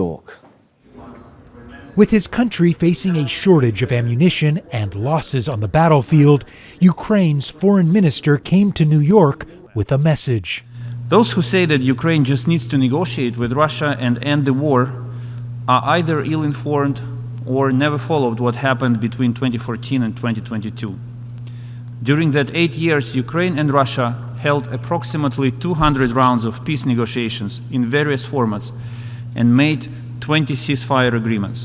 York. With his country facing a shortage of ammunition and losses on the battlefield, Ukraine's foreign minister came to New York with a message. Those who say that Ukraine just needs to negotiate with Russia and end the war are either ill-informed or never followed what happened between 2014 and 2022. During that 8 years, Ukraine and Russia held approximately 200 rounds of peace negotiations in various formats and made 20 ceasefire agreements.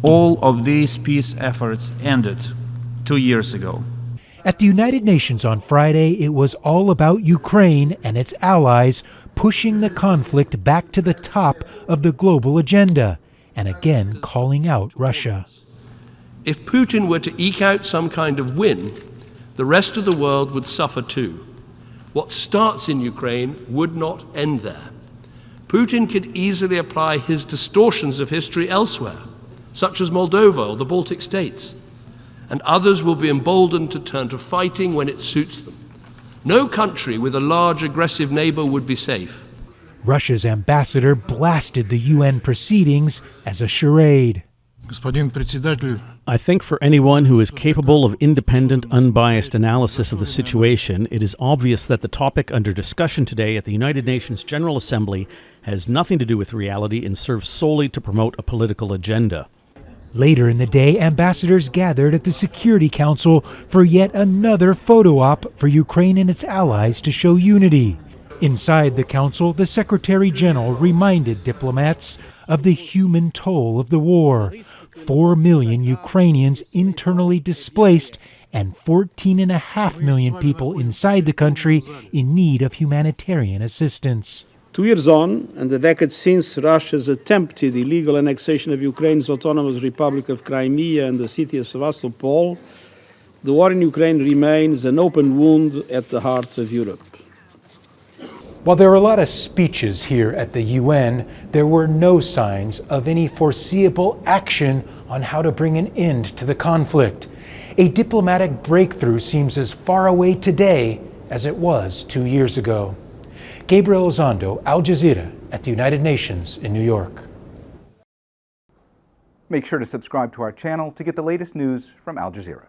All of these peace efforts ended 2 years ago. At the United Nations on Friday, it was all about Ukraine and its allies pushing the conflict back to the top of the global agenda and again calling out Russia. If Putin were to eke out some kind of win, the rest of the world would suffer too. What starts in Ukraine would not end there. Putin could easily apply his distortions of history elsewhere, such as Moldova or the Baltic states, and others will be emboldened to turn to fighting when it suits them. No country with a large aggressive neighbor would be safe. Russia's ambassador blasted the UN proceedings as a charade. I think for anyone who is capable of independent, unbiased analysis of the situation, it is obvious that the topic under discussion today at the United Nations General Assembly has nothing to do with reality and serves solely to promote a political agenda. Later in the day, ambassadors gathered at the Security Council for yet another photo op for Ukraine and its allies to show unity. Inside the council, the Secretary General reminded diplomats of the human toll of the war. 4 million Ukrainians internally displaced and 14.5 million people inside the country in need of humanitarian assistance. 2 years on, and a decade since Russia's attempted illegal annexation of Ukraine's autonomous Republic of Crimea and the city of Sevastopol, the war in Ukraine remains an open wound at the heart of Europe. While there were a lot of speeches here at the UN, there were no signs of any foreseeable action on how to bring an end to the conflict. A diplomatic breakthrough seems as far away today as it was 2 years ago. Gabriel Elizondo, Al Jazeera, at the United Nations in New York. Make sure to subscribe to our channel to get the latest news from Al Jazeera.